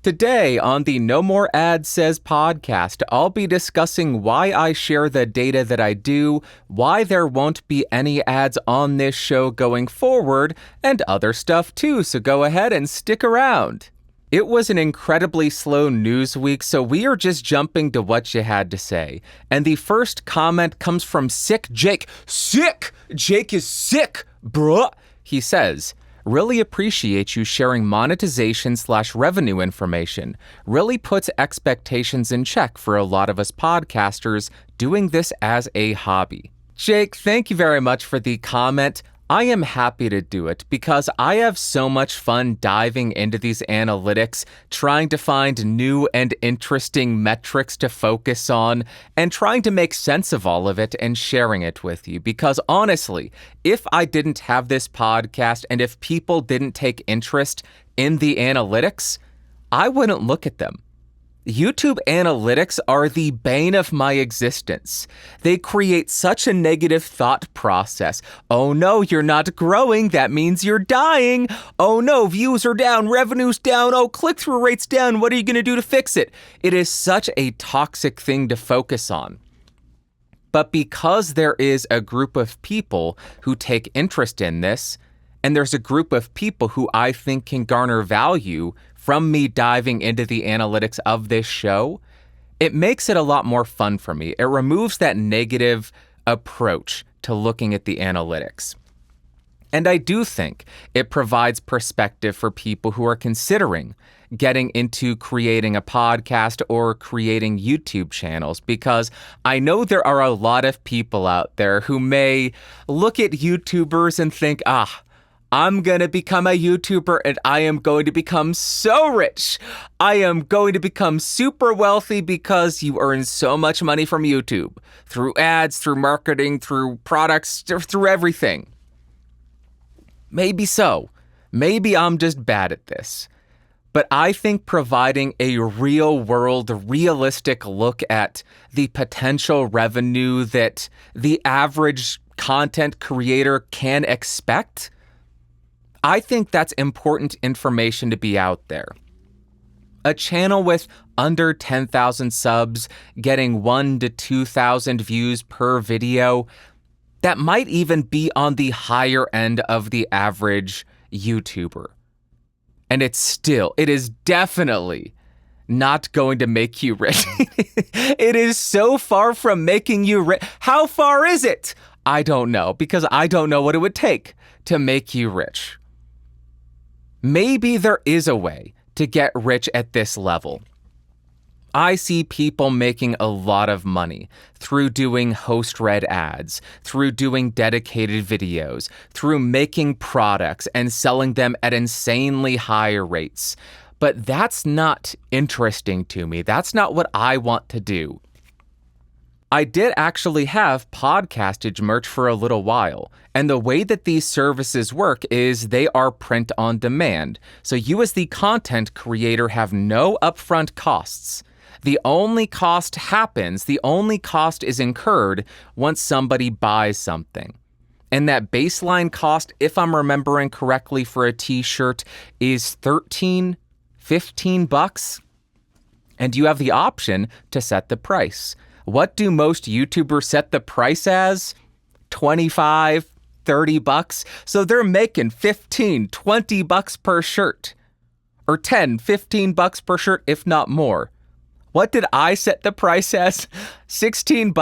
Today on the No More Ads Says podcast, I'll be discussing why I share the data that I do, why there won't be any ads on this show going forward, and other stuff too, so go ahead and stick around. It was an incredibly slow news week, so we are just jumping to what you had to say. And the first comment comes from Sick Jake. Sick! Jake is sick, bruh! He says, really appreciate you sharing monetization/revenue information. Really puts expectations in check for a lot of us podcasters doing this as a hobby. Jake, thank you very much for the comment. I am happy to do it because I have so much fun diving into these analytics, trying to find new and interesting metrics to focus on, and trying to make sense of all of it and sharing it with you. Because honestly, if I didn't have this podcast and if people didn't take interest in the analytics, I wouldn't look at them. YouTube analytics are the bane of my existence. They create such a negative thought process. Oh no, you're not growing. That means you're dying. Oh no, views are down, revenue's down. Oh, click-through rate's down. What are you going to do to fix it? It is such a toxic thing to focus on. But because there is a group of people who take interest in this, and there's a group of people who I think can garner value from me diving into the analytics of this show, it makes it a lot more fun for me. It removes that negative approach to looking at the analytics. And I do think it provides perspective for people who are considering getting into creating a podcast or creating YouTube channels, because I know there are a lot of people out there who may look at YouTubers and think, I'm going to become a YouTuber and I am going to become so rich. I am going to become super wealthy because you earn so much money from YouTube, through ads, through marketing, through products, through everything. Maybe so. Maybe I'm just bad at this. But I think providing a real-world, realistic look at the potential revenue that the average content creator can expect, I think that's important information to be out there. A channel with under 10,000 subs getting 1,000 to 2,000 views per video, that might even be on the higher end of the average YouTuber. And it is definitely not going to make you rich. It is so far from making you rich. How far is it? I don't know, because I don't know what it would take to make you rich. Maybe there is a way to get rich at this level. I see people making a lot of money through doing host-read ads, through doing dedicated videos, through making products and selling them at insanely high rates. But that's not interesting to me. That's not what I want to do. I did actually have Podcastage merch for a little while, and the way that these services work is they are print on demand. So you as the content creator have no upfront costs. The only cost is incurred once somebody buys something. And that baseline cost, if I'm remembering correctly, for a t-shirt is $13, $15, and you have the option to set the price. What do most YouTubers set the price as? $25, $30. So they're making $15, $20 per shirt. Or $10, $15 per shirt, if not more. What did I set the price as? $16,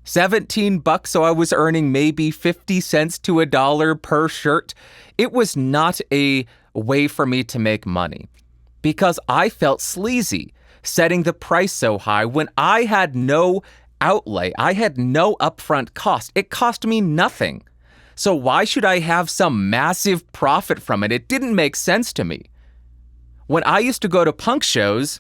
$17, so I was earning maybe 50 cents to $1 per shirt. It was not a way for me to make money because I felt sleazy setting the price so high when I had no outlay. I had no upfront cost. It cost me nothing. So why should I have some massive profit from it? It didn't make sense to me. When I used to go to punk shows,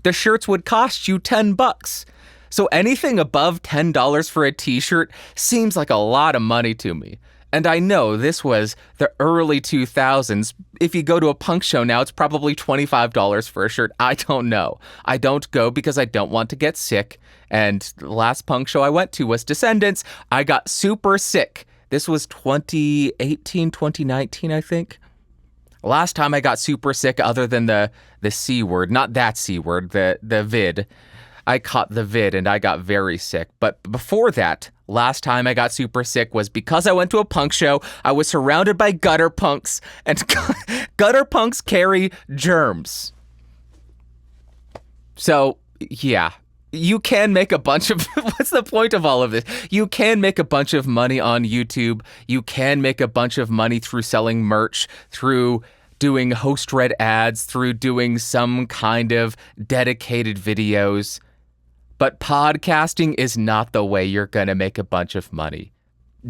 the shirts would cost you $10. So anything above $10 for a t-shirt seems like a lot of money to me. And I know this was the early 2000s. If you go to a punk show now, it's probably $25 for a shirt. I don't know. I don't go because I don't want to get sick. And the last punk show I went to was Descendants. I got super sick. This was 2018, 2019, I think. Last time I got super sick, other than the C word, not that C word, the vid, I caught the vid and I got very sick. But before that, last time I got super sick was because I went to a punk show. I was surrounded by gutter punks, and gutter punks carry germs. So, yeah. You can make a bunch of, what's the point of all of this? You can make a bunch of money on YouTube. You can make a bunch of money through selling merch, through doing host-read ads, through doing some kind of dedicated videos. But podcasting is not the way you're going to make a bunch of money.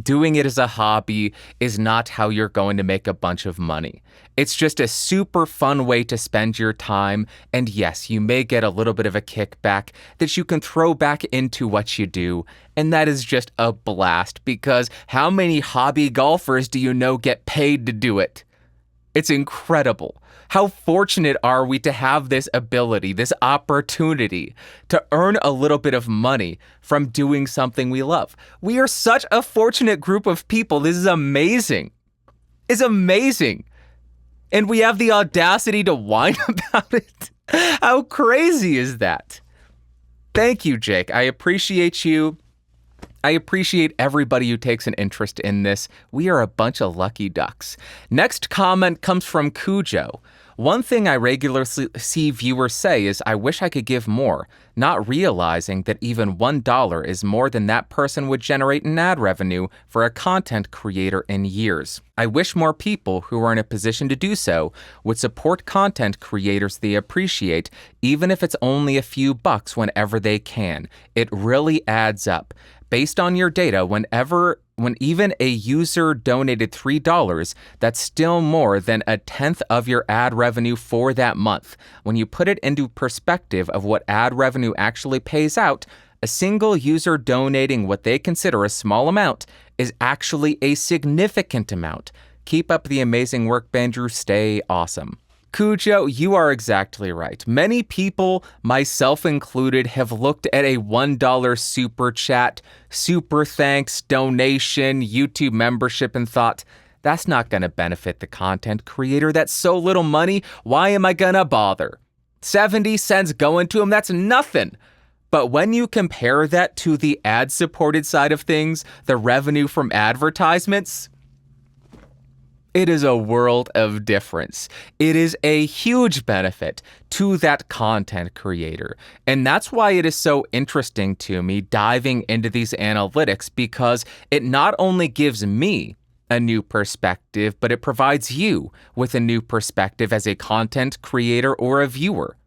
Doing it as a hobby is not how you're going to make a bunch of money. It's just a super fun way to spend your time, and yes, you may get a little bit of a kickback that you can throw back into what you do, and that is just a blast, because how many hobby golfers do you know get paid to do it? It's incredible. How fortunate are we to have this ability, this opportunity to earn a little bit of money from doing something we love? We are such a fortunate group of people. This is amazing. It's amazing. And we have the audacity to whine about it. How crazy is that? Thank you, Jake. I appreciate you. I appreciate everybody who takes an interest in this. We are a bunch of lucky ducks. Next comment comes from Cujo. One thing I regularly see viewers say is, I wish I could give more, not realizing that even $1 is more than that person would generate in ad revenue for a content creator in years. I wish more people who are in a position to do so would support content creators they appreciate, even if it's only a few bucks whenever they can. It really adds up. Based on your data, when even a user donated $3, that's still more than 1/10 of your ad revenue for that month. When you put it into perspective of what ad revenue actually pays out, a single user donating what they consider a small amount is actually a significant amount. Keep up the amazing work, Bandrew. Stay awesome. Cujo, you are exactly right. Many people, myself included, have looked at a $1 super chat, super thanks, donation, YouTube membership and thought, that's not going to benefit the content creator. That's so little money. Why am I going to bother? 70 cents going to him, that's nothing. But when you compare that to the ad-supported side of things, the revenue from advertisements, it is a world of difference. It is a huge benefit to that content creator. And that's why it is so interesting to me diving into these analytics, because it not only gives me a new perspective, but it provides you with a new perspective as a content creator or a viewer.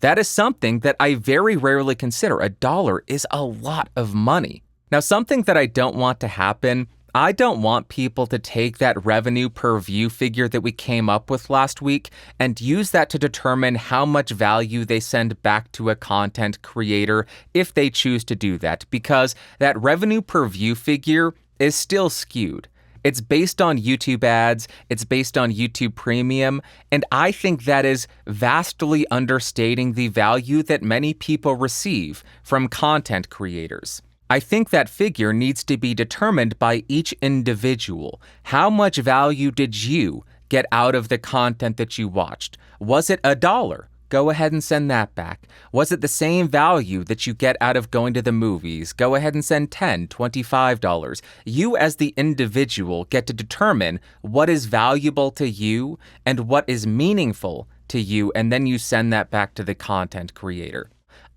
That is something that I very rarely consider. $1 is a lot of money. Now, something that I don't want to happen, I don't want people to take that revenue per view figure that we came up with last week and use that to determine how much value they send back to a content creator if they choose to do that, because that revenue per view figure is still skewed. It's based on YouTube ads, it's based on YouTube Premium, and I think that is vastly understating the value that many people receive from content creators. I think that figure needs to be determined by each individual. How much value did you get out of the content that you watched? Was it $1? Go ahead and send that back. Was it the same value that you get out of going to the movies? Go ahead and send $10, $25. You as the individual get to determine what is valuable to you and what is meaningful to you, and then you send that back to the content creator.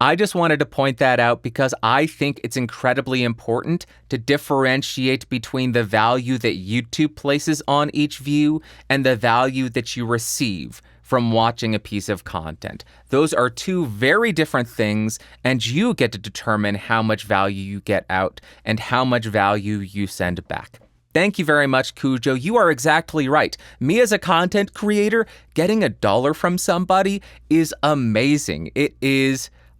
I just wanted to point that out because I think it's incredibly important to differentiate between the value that YouTube places on each view and the value that you receive from watching a piece of content. Those are two very different things, and you get to determine how much value you get out and how much value you send back. Thank you very much, Cujo. You are exactly right. Me as a content creator, getting $1 from somebody is amazing.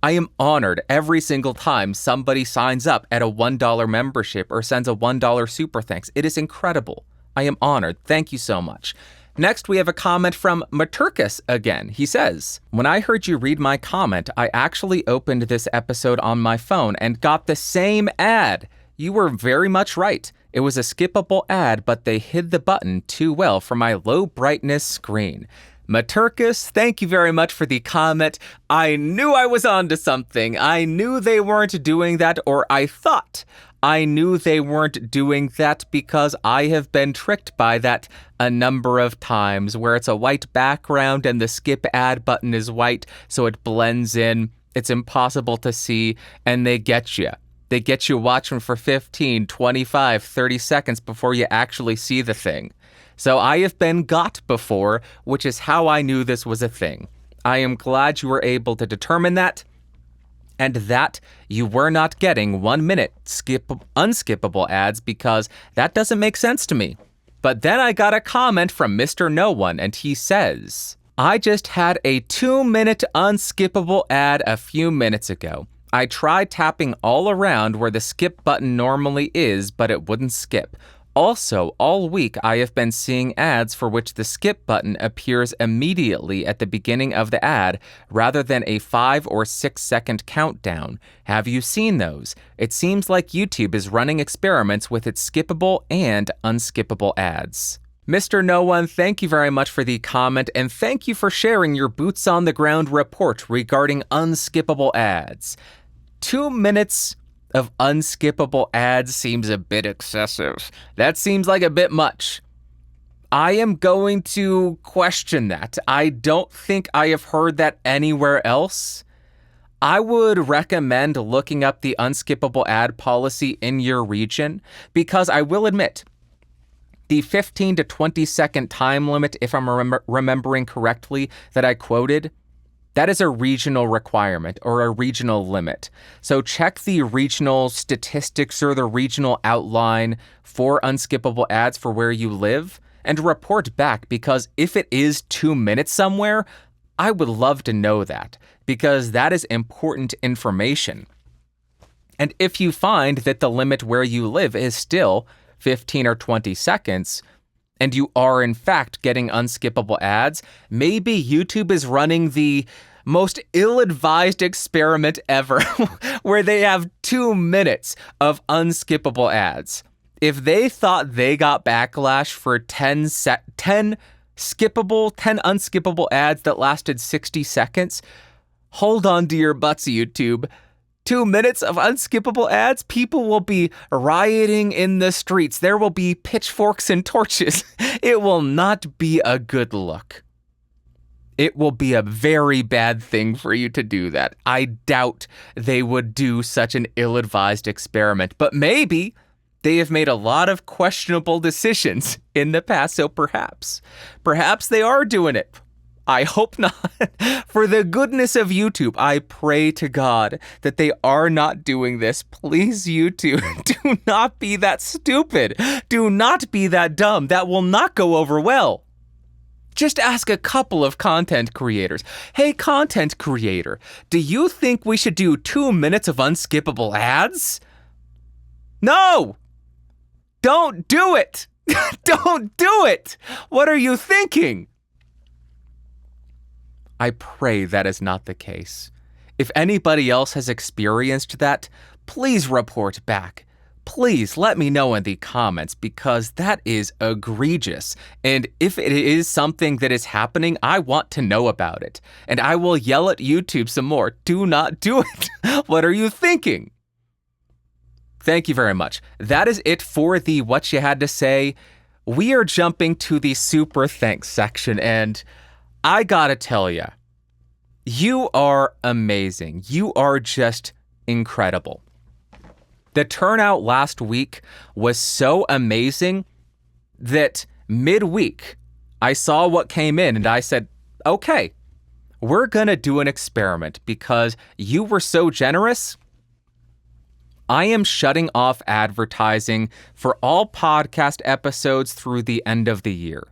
I am honored every single time somebody signs up at a $1 membership or sends a $1 super thanks. It is incredible. I am honored. Thank you so much. Next, we have a comment from Maturkus again. He says, when I heard you read my comment, I actually opened this episode on my phone and got the same ad. You were very much right. It was a skippable ad, but they hid the button too well for my low brightness screen. Maturkus, thank you very much for the comment. I knew I was onto something. I knew they weren't doing that, or I thought I knew they weren't doing that because I have been tricked by that a number of times, where it's a white background and the skip ad button is white, so it blends in. It's impossible to see, and they get you. They get you watching for 15, 25, 30 seconds before you actually see the thing. So I have been got before, which is how I knew this was a thing. I am glad you were able to determine that, and that you were not getting 1 minute unskippable ads, because that doesn't make sense to me. But then I got a comment from Mr. No One, and he says, I just had a 2-minute unskippable ad a few minutes ago. I tried tapping all around where the skip button normally is, but it wouldn't skip. Also, all week I have been seeing ads for which the skip button appears immediately at the beginning of the ad rather than a 5 or 6 second countdown. Have you seen those? It seems like YouTube is running experiments with its skippable and unskippable ads. Mr. No One, thank you very much for the comment, and thank you for sharing your boots on the ground report regarding unskippable ads. 2 minutes of unskippable ads seems a bit excessive. That seems like a bit much. I am going to question that. I don't think I have heard that anywhere else. I would recommend looking up the unskippable ad policy in your region, because I will admit, the 15 to 20 second time limit, if I'm remembering correctly, that I quoted, that is a regional requirement or a regional limit. So check the regional statistics or the regional outline for unskippable ads for where you live and report back, because if it is 2 minutes somewhere, I would love to know that, because that is important information. And if you find that the limit where you live is still 15 or 20 seconds, and you are in fact getting unskippable ads, maybe YouTube is running the most ill-advised experiment ever where they have 2 minutes of unskippable ads. If they thought they got backlash for 10 unskippable ads that lasted 60 seconds, hold on to your butts, YouTube. 2 minutes of unskippable ads, people will be rioting in the streets. There will be pitchforks and torches. It will not be a good look. It will be a very bad thing for you to do that. I doubt they would do such an ill-advised experiment, but maybe they have made a lot of questionable decisions in the past, so perhaps they are doing it. I hope not. For the goodness of YouTube, I pray to God that they are not doing this. Please, YouTube, do not be that stupid. Do not be that dumb. That will not go over well. Just ask a couple of content creators. Hey, content creator, do you think we should do 2 minutes of unskippable ads? No! Don't do it! Don't do it! What are you thinking? I pray that is not the case. If anybody else has experienced that, please report back. Please let me know in the comments, because that is egregious. And if it is something that is happening, I want to know about it. And I will yell at YouTube some more. Do not do it. What are you thinking? Thank you very much. That is it for the What You Had to Say. We are jumping to the super thanks section, and I gotta tell you, you are amazing. You are just incredible. The turnout last week was so amazing that midweek I saw what came in and I said, okay, we're gonna do an experiment because you were so generous. I am shutting off advertising for all podcast episodes through the end of the year.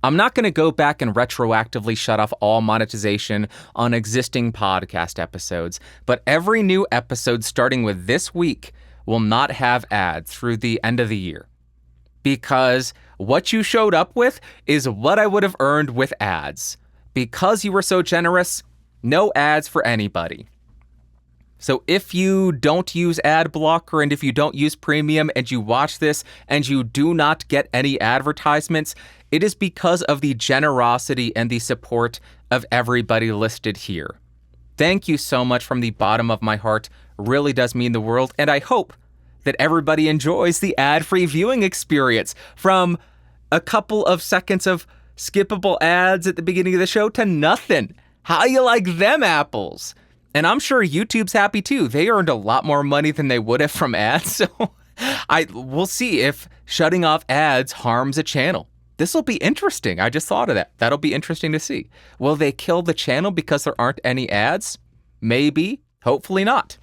I'm not going to go back and retroactively shut off all monetization on existing podcast episodes, but every new episode starting with this week will not have ads through the end of the year. Because what you showed up with is what I would have earned with ads. Because you were so generous, no ads for anybody. So if you don't use ad blocker and if you don't use premium and you watch this and you do not get any advertisements, it is because of the generosity and the support of everybody listed here. Thank you so much from the bottom of my heart. Really does mean the world. And I hope that everybody enjoys the ad-free viewing experience, from a couple of seconds of skippable ads at the beginning of the show to nothing. How you like them apples? And I'm sure YouTube's happy too. They earned a lot more money than they would have from ads. So we'll see if shutting off ads harms a channel. This will be interesting. I just thought of that. That'll be interesting to see. Will they kill the channel because there aren't any ads? Maybe. Hopefully not.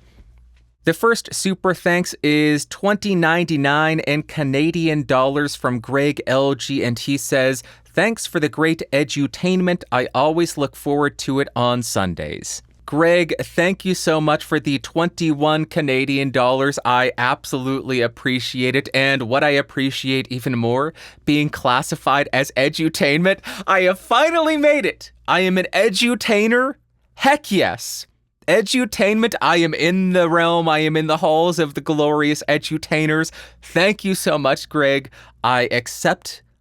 The first super thanks is $20.99 in Canadian dollars from Greg LG, and he says, "Thanks for the great edutainment. I always look forward to it on Sundays." Greg, thank you so much for the 21 Canadian dollars. I absolutely appreciate it. And what I appreciate even more, being classified as edutainment. I have finally made it. I am an edutainer. Heck yes. Edutainment, I am in the realm. I am in the halls of the glorious edutainers. Thank you so much, Greg. I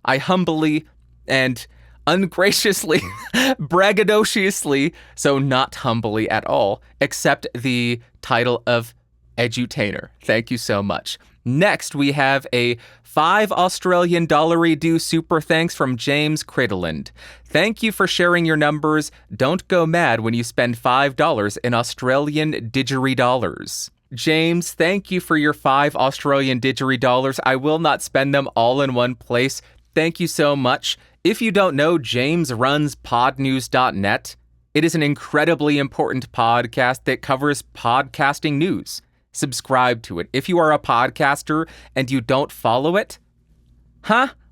humbly and ungraciously, braggadociously, so not humbly at all, accept the title of edutainer. Thank you so much. Next, we have a $5 Australian due super thanks from James Critland. Thank you for sharing your numbers. Don't go mad when you spend $5 in Australian didgeridoo. James, thank you for your 5 Australian didgeridoo. I will not spend them all in one place. Thank you so much. If you don't know, James runs podnews.net. It is an incredibly important podcast that covers podcasting news. Subscribe to it. If you are a podcaster and you don't follow it,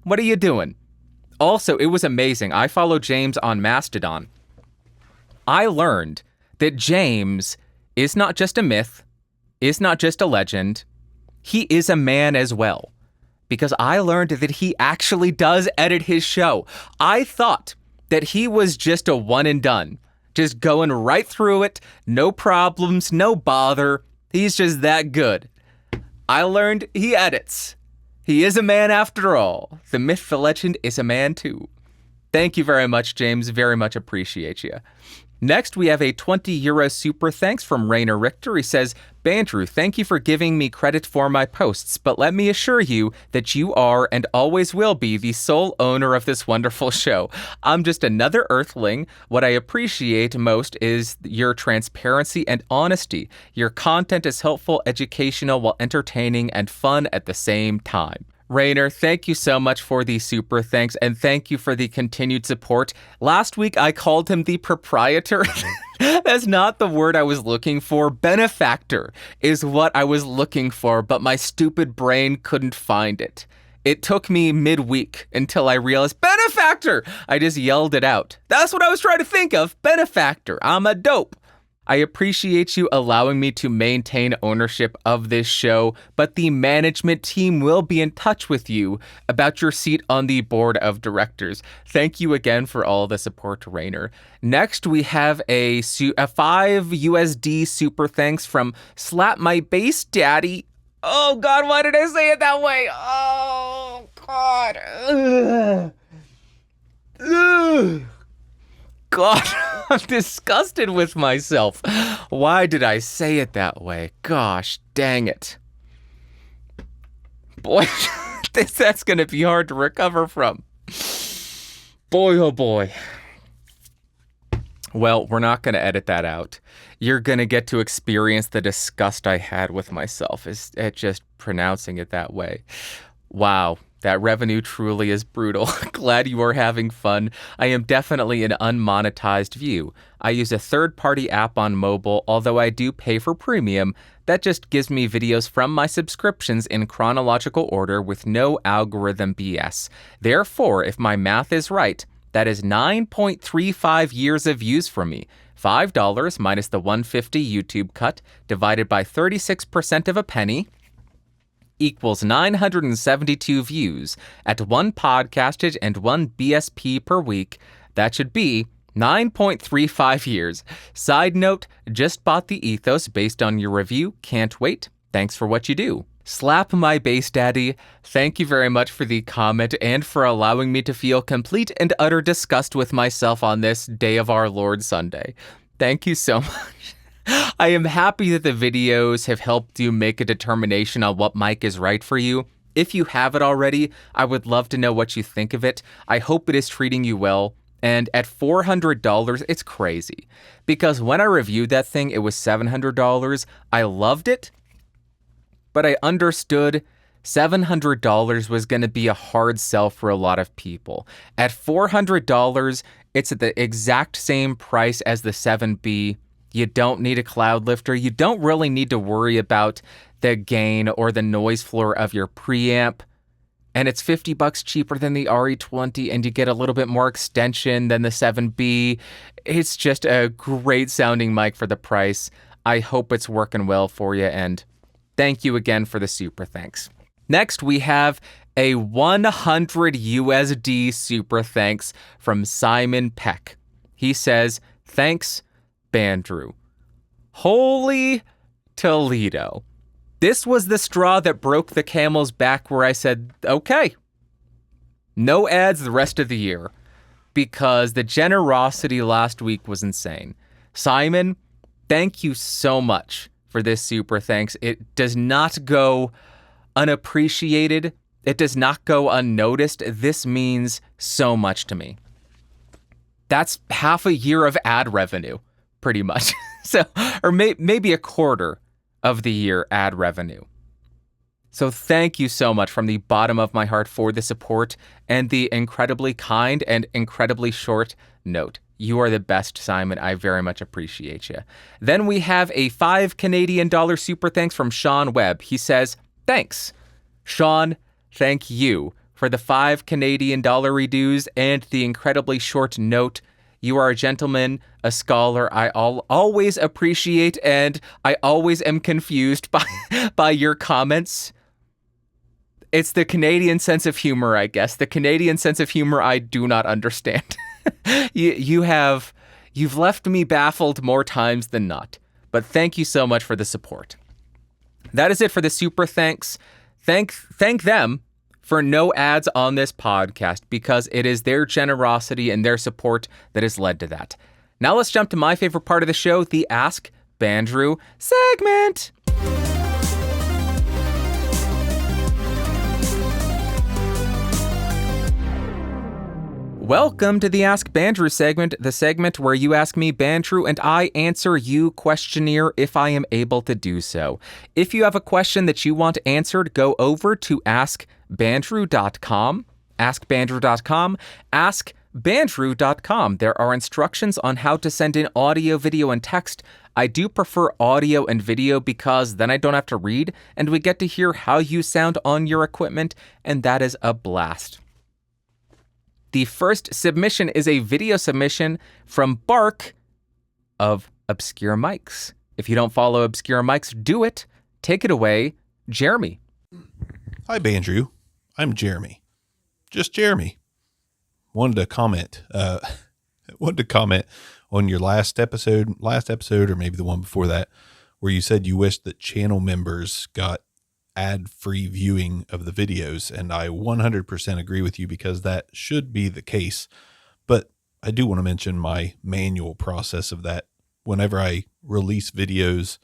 what are you doing? Also, it was amazing. I follow James on Mastodon. I learned that James is not just a myth, is not just a legend. He is a man as well. Because I learned that he actually does edit his show. I thought that he was just a one and done, just going right through it, no problems, no bother. He's just that good. I learned he edits. He is a man after all. The myth, the legend is a man too. Thank you very much, James. Very much appreciate you. Next, we have a €20 super thanks from Rainer Richter. He says, "Bandrew, thank you for giving me credit for my posts, but let me assure you that you are and always will be the sole owner of this wonderful show. I'm just another earthling. What I appreciate most is your transparency and honesty. Your content is helpful, educational, while entertaining and fun at the same time." Rainer, thank you so much for the super thanks, and thank you for the continued support. Last week, I called him the proprietor. That's not the word I was looking for. Benefactor is what I was looking for, but my stupid brain couldn't find it. It took me midweek until I realized, benefactor! I just yelled it out. That's what I was trying to think of. Benefactor. I'm a dope. I appreciate you allowing me to maintain ownership of this show, but the management team will be in touch with you about your seat on the board of directors. Thank you again for all the support, Rainer. Next, we have a $5 super thanks from Slap My Bass Daddy. Oh, God, why did I say it that way? Oh, God. Ugh. God, I'm disgusted with myself. Why did I say it that way? Gosh, dang it. Boy, that's going to be hard to recover from. Boy, oh boy. Well, we're not going to edit that out. You're going to get to experience the disgust I had with myself at just pronouncing it that way. Wow. That revenue truly is brutal. Glad you are having fun. I am definitely an unmonetized view. I use a third-party app on mobile, although I do pay for premium. That just gives me videos from my subscriptions in chronological order with no algorithm BS. Therefore, if my math is right, that is 9.35 years of views for me. $5 minus the $150 YouTube cut divided by 36% of a penny equals 972 views at 1 podcasted and 1 BSP per week. That should be 9.35 years. Side note, just bought the Ethos based on your review. Can't wait. Thanks for what you do. Slap my bass daddy. Thank you very much for the comment and for allowing me to feel complete and utter disgust with myself on this day of our Lord Sunday. Thank you so much. I am happy that the videos have helped you make a determination on what mic is right for you. If you have it already, I would love to know what you think of it. I hope it is treating you well. And at $400, it's crazy. Because when I reviewed that thing, it was $700. I loved it, but I understood $700 was going to be a hard sell for a lot of people. At $400, it's at the exact same price as the 7B. You don't need a cloud lifter. You don't really need to worry about the gain or the noise floor of your preamp. And it's $50 cheaper than the RE20, and you get a little bit more extension than the 7B. It's just a great sounding mic for the price. I hope it's working well for you, and thank you again for the super thanks. Next, we have a 100 USD super thanks from Simon Peck. He says, "Thanks, Bandrew." Holy Toledo. This was the straw that broke the camel's back where I said, okay, no ads the rest of the year, because the generosity last week was insane. Simon, thank you so much for this super thanks. It does not go unappreciated. It does not go unnoticed. This means so much to me. That's half a year of ad revenue, pretty much. Or maybe a quarter of the year ad revenue. So thank you so much from the bottom of my heart for the support and the incredibly kind and incredibly short note. You are the best, Simon. I very much appreciate you. Then we have a $5 Canadian super thanks from Sean Webb. He says, "Thanks. Sean, thank you for the $5 Canadian dues and the incredibly short note. You are a gentleman, a scholar. I always appreciate, and I always am confused by your comments. It's the Canadian sense of humor, I guess. The Canadian sense of humor I do not understand. You've left me baffled more times than not. But thank you so much for the support. That is it for the super thanks. Thank them for no ads on this podcast, because it is their generosity and their support that has led to that. Now let's jump to my favorite part of the show, the Ask Bandrew segment. Welcome to the Ask Bandrew segment, the segment where you ask me, Bandrew, and I answer you questionnaire if I am able to do so. If you have a question that you want answered, go over to askbandrew.com, askbandrew.com. There are instructions on how to send in audio, video, and text. I do prefer audio and video because then I don't have to read, and we get to hear how you sound on your equipment, and that is a blast. The first submission is a video submission from Bark of Obscure Mics. If you don't follow Obscure Mics, do it. Take it away, Jeremy. Hi, Bandrew. I'm Jeremy. Just Jeremy. Wanted to comment on your last episode, or maybe the one before that, where you said you wished that channel members got ad-free viewing of the videos, and I 100% agree with you, because that should be the case. But I do want to mention my manual process of that. Whenever I release videos,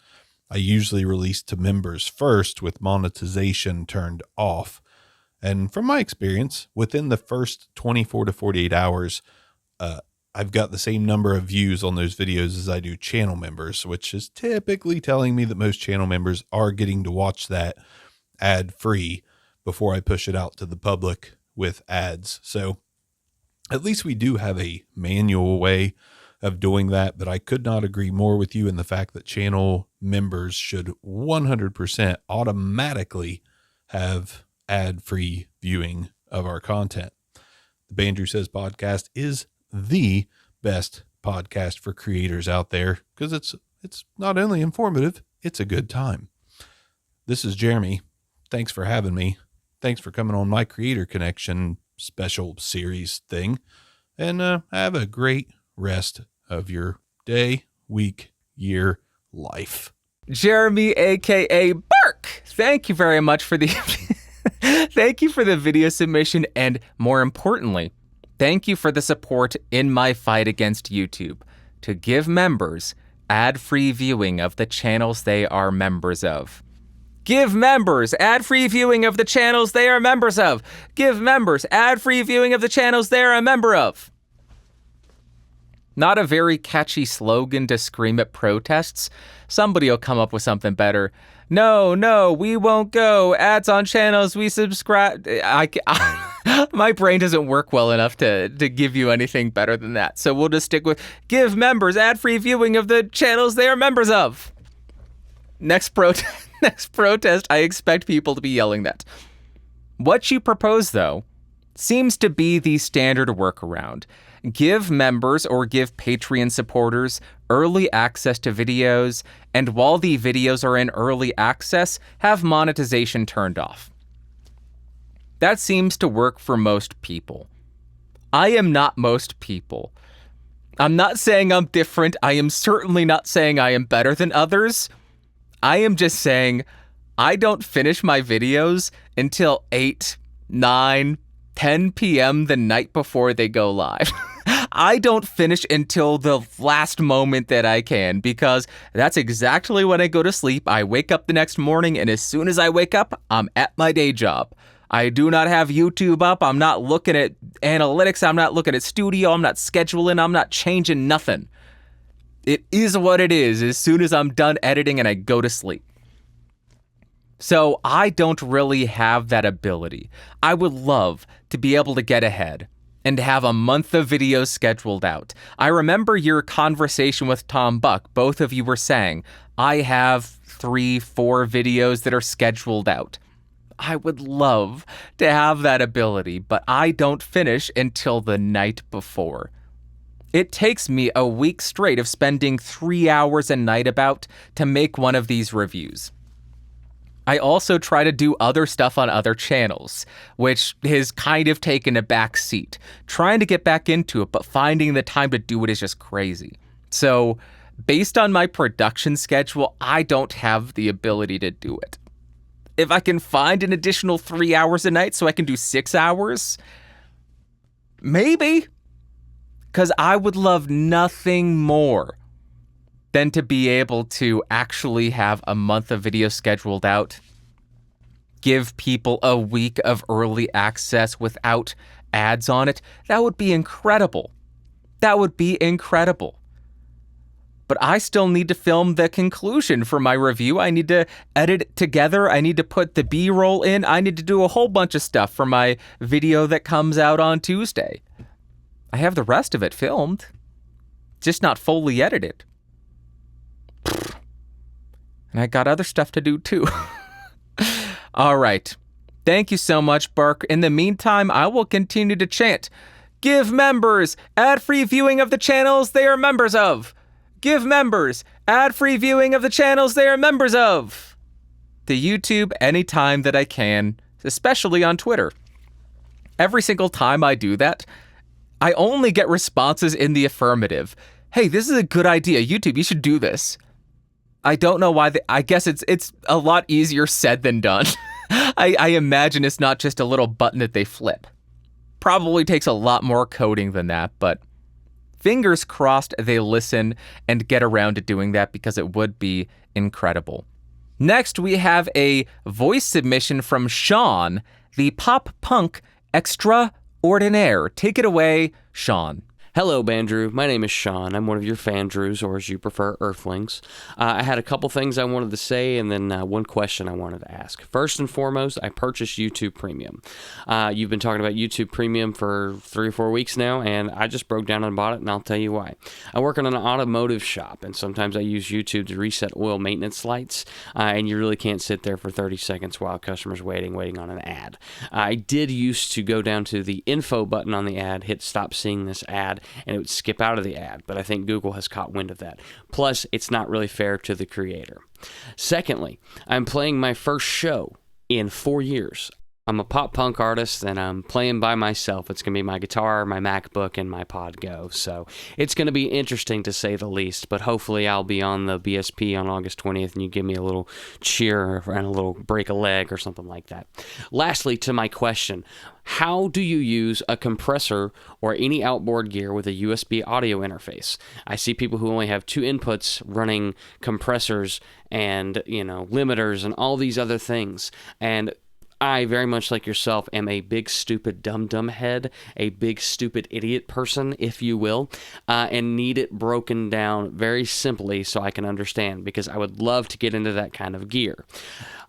I usually release to members first with monetization turned off. And from my experience, within the first 24 to 48 hours, I've got the same number of views on those videos as I do channel members, which is typically telling me that most channel members are getting to watch that ad-free before I push it out to the public with ads. So at least we do have a manual way of doing that, but I could not agree more with you in the fact that channel members should 100% automatically have ad-free viewing of our content. The Bandrew Says podcast is the best podcast for creators out there, because it's not only informative, it's a good time. This is Jeremy. Thanks for having me. Thanks for coming on my Creator Connection special series thing. And have a great rest of your day, week, year, life. Jeremy, aka Bark, thank you very much for the thank you for the video submission, and more importantly, thank you for the support in my fight against YouTube to give members ad-free viewing of the channels they are members of. Give members ad-free viewing of the channels they are members of. Give members ad-free viewing of the channels they are a member of. Not a very catchy slogan to scream at protests. Somebody will come up with something better. No, we won't go. Ads on channels we subscribe. My brain doesn't work well enough to give you anything better than that. So we'll just stick with give members ad-free viewing of the channels they are members of. Next protest, I expect people to be yelling that. What you propose, though, seems to be the standard workaround. Give members or give Patreon supporters early access to videos, and while the videos are in early access, have monetization turned off. That seems to work for most people. I am not most people. I'm not saying I'm different. I am certainly not saying I am better than others. I am just saying I don't finish my videos until 8, 9, 10 p.m. the night before they go live. I don't finish until the last moment that I can, because that's exactly when I go to sleep. I wake up the next morning, and as soon as I wake up, I'm at my day job. I do not have YouTube up. I'm not looking at analytics. I'm not looking at studio. I'm not scheduling. I'm not changing nothing. It is what it is as soon as I'm done editing and I go to sleep. So I don't really have that ability. I would love to be able to get ahead and have a month of videos scheduled out. I remember your conversation with Tom Buck. Both of you were saying, I have 3, 4 videos that are scheduled out. I would love to have that ability, but I don't finish until the night before. It takes me a week straight of spending 3 hours a night about to make one of these reviews. I also try to do other stuff on other channels, which has kind of taken a back seat. Trying to get back into it, but finding the time to do it is just crazy. So, based on my production schedule, I don't have the ability to do it. If I can find an additional 3 hours a night so I can do 6 hours, maybe. Because I would love nothing more than to be able to actually have a month of video scheduled out, give people a week of early access without ads on it. That would be incredible. That would be incredible. But I still need to film the conclusion for my review. I need to edit it together. I need to put the B-roll in. I need to do a whole bunch of stuff for my video that comes out on Tuesday. I have the rest of it filmed, just not fully edited. And I got other stuff to do too. All right. Thank you so much, Bark. In the meantime, I will continue to chant, give members ad-free viewing of the channels they are members of. Give members ad-free viewing of the channels they are members of. To YouTube anytime that I can, especially on Twitter. Every single time I do that, I only get responses in the affirmative. Hey, this is a good idea. YouTube, you should do this. I don't know why. I guess it's a lot easier said than done. I imagine it's not just a little button that they flip. Probably takes a lot more coding than that, but fingers crossed they listen and get around to doing that, because it would be incredible. Next, we have a voice submission from Sean, the pop punk extraordinaire. Take it away, Sean. Hello, Bandrew. My name is Sean. I'm one of your Fandrews, or as you prefer, Earthlings. I had a couple things I wanted to say, and then one question I wanted to ask. First and foremost, I purchased YouTube Premium. You've been talking about YouTube Premium for 3 or 4 weeks now, and I just broke down and bought it, and I'll tell you why. I work in an automotive shop, and sometimes I use YouTube to reset oil maintenance lights, and you really can't sit there for 30 seconds while a customer's waiting on an ad. I did used to go down to the info button on the ad, hit stop seeing this ad, and it would skip out of the ad, but I think Google has caught wind of that. Plus, it's not really fair to the creator. Secondly, I'm playing my first show in 4 years. I'm a pop punk artist, and I'm playing by myself. It's going to be my guitar, my MacBook, and my Pod Go. So it's going to be interesting to say the least, but hopefully I'll be on the BSP on August 20th, and you give me a little cheer and a little break a leg or something like that. Lastly, to my question, how do you use a compressor or any outboard gear with a USB audio interface? I see people who only have 2 inputs running compressors and, limiters and all these other things. And I, very much like yourself, am a big, stupid, dumb head, a big, stupid, idiot person, if you will, and need it broken down very simply so I can understand, because I would love to get into that kind of gear.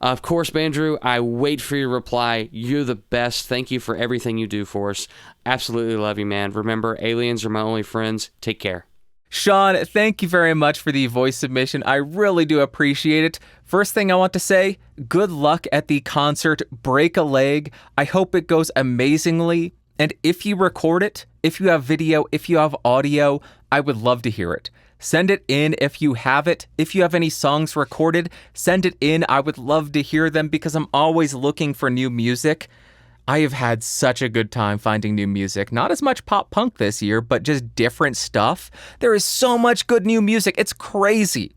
Of course, Bandrew, I wait for your reply. You're the best. Thank you for everything you do for us. Absolutely love you, man. Remember, aliens are my only friends. Take care. Sean, thank you very much for the voice submission. I really do appreciate it. First thing I want to say, good luck at the concert. Break a leg. I hope it goes amazingly. And if you record it, if you have video, if you have audio, I would love to hear it. Send it in if you have it. If you have any songs recorded, send it in. I would love to hear them because I'm always looking for new music. I have had such a good time finding new music. Not as much pop punk this year, but just different stuff. There is so much good new music. It's crazy.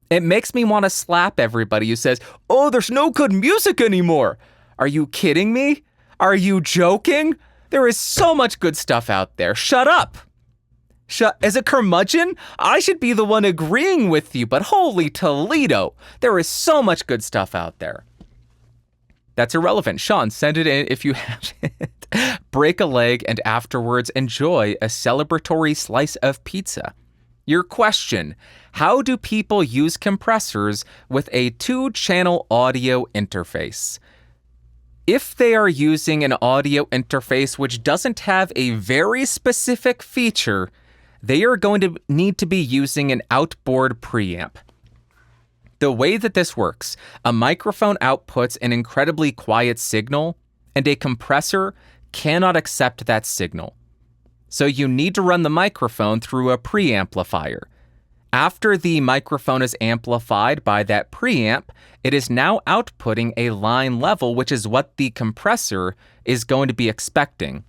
It makes me want to slap everybody who says, "Oh, there's no good music anymore." Are you kidding me? Are you joking? There is so much good stuff out there. Shut up. As a curmudgeon, I should be the one agreeing with you, but holy Toledo, there is so much good stuff out there. That's irrelevant. Sean, send it in if you have it. Break a leg and afterwards enjoy a celebratory slice of pizza. Your question, how do people use compressors with a 2-channel audio interface? If they are using an audio interface which doesn't have a very specific feature, they are going to need to be using an outboard preamp. The way that this works, a microphone outputs an incredibly quiet signal, and a compressor cannot accept that signal. So you need to run the microphone through a preamplifier. After the microphone is amplified by that preamp, it is now outputting a line level, which is what the compressor is going to be expecting.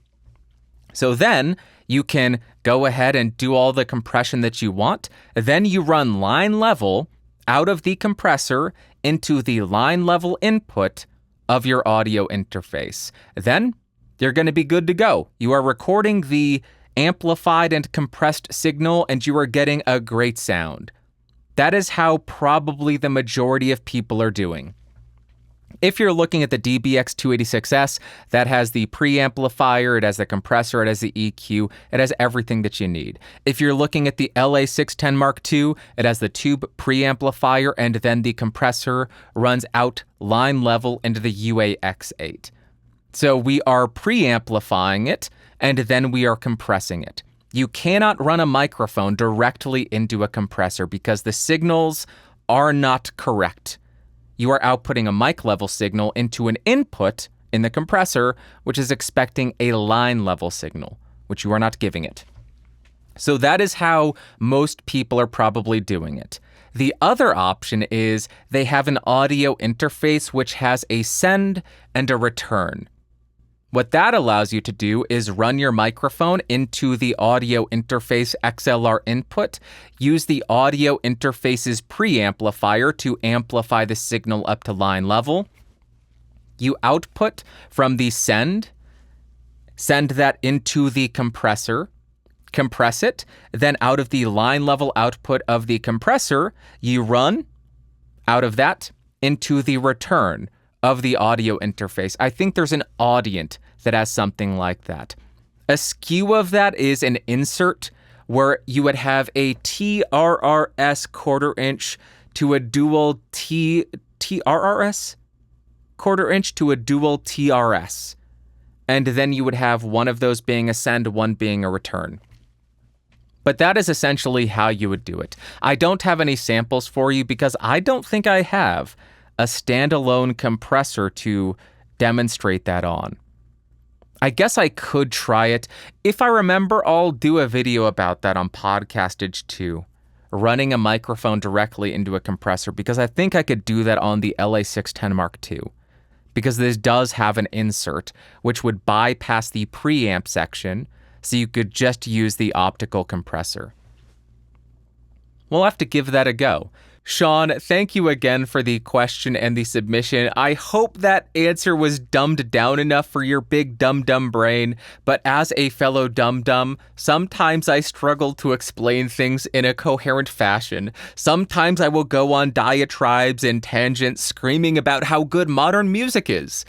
So then you can go ahead and do all the compression that you want. Then you run line level out of the compressor into the line level input of your audio interface. Then you're going to be good to go. You are recording the amplified and compressed signal, and you are getting a great sound. That is how probably the majority of people are doing. If you're looking at the DBX286S, that has the preamplifier, it has the compressor, it has the EQ, it has everything that you need. If you're looking at the LA610 Mark II, it has the tube preamplifier, and then the compressor runs out line level into the UAX8. So we are preamplifying it, and then we are compressing it. You cannot run a microphone directly into a compressor because the signals are not correct. You are outputting a mic level signal into an input in the compressor, which is expecting a line level signal, which you are not giving it. So that is how most people are probably doing it. The other option is they have an audio interface which has a send and a return. What that allows you to do is run your microphone into the audio interface XLR input, use the audio interface's preamplifier to amplify the signal up to line level. You output from the send that into the compressor, compress it, then out of the line level output of the compressor, you run out of that into the return of the audio interface. I think there's an Audient that has something like that. A skew of that is an insert where you would have a TRRS quarter inch to a dual TRRS quarter inch to a dual TRS. And then you would have one of those being a send, one being a return. But that is essentially how you would do it. I don't have any samples for you because I don't think I have a standalone compressor to demonstrate that on. I guess I could try it. If I remember, I'll do a video about that on Podcastage too, running a microphone directly into a compressor, because I think I could do that on the LA610 Mark II. because this does have an insert, which would bypass the preamp section, so you could just use the optical compressor. We'll have to give that a go. Sean, thank you again for the question and the submission. I hope that answer was dumbed down enough for your big dum-dum brain, but as a fellow dum-dum, sometimes I struggle to explain things in a coherent fashion. Sometimes I will go on diatribes and tangents screaming about how good modern music is,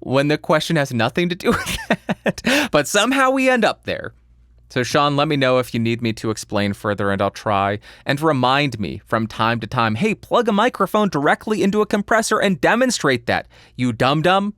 when the question has nothing to do with that. But somehow we end up there. So Sean, let me know if you need me to explain further and I'll try. And remind me from time to time, hey, plug a microphone directly into a compressor and demonstrate that, you dum-dum,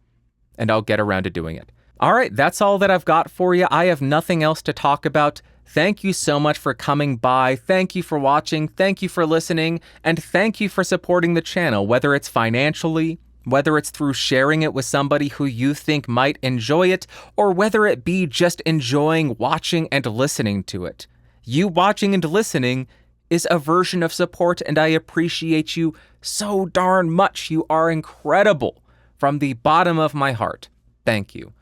and I'll get around to doing it. All right, that's all that I've got for you. I have nothing else to talk about. Thank you so much for coming by. Thank you for watching. Thank you for listening. And thank you for supporting the channel, whether it's financially, whether it's through sharing it with somebody who you think might enjoy it, or whether it be just enjoying watching and listening to it. You watching and listening is a version of support, and I appreciate you so darn much. You are incredible from the bottom of my heart. Thank you.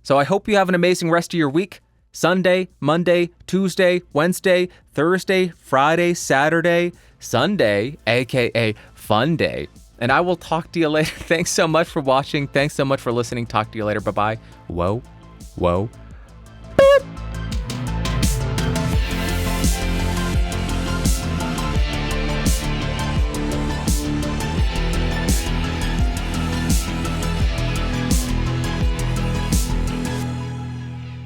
So I hope you have an amazing rest of your week. Sunday, Monday, Tuesday, Wednesday, Thursday, Friday, Saturday, Sunday, aka Fun Day. And I will talk to you later. Thanks so much for watching. Thanks so much for listening. Talk to you later. Bye-bye. Whoa. Whoa. Beep.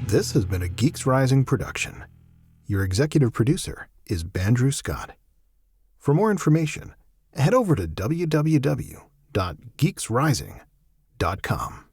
This has been a Geeks Rising production. Your executive producer is Bandrew Scott. For more information, head over to www.geeksrising.com.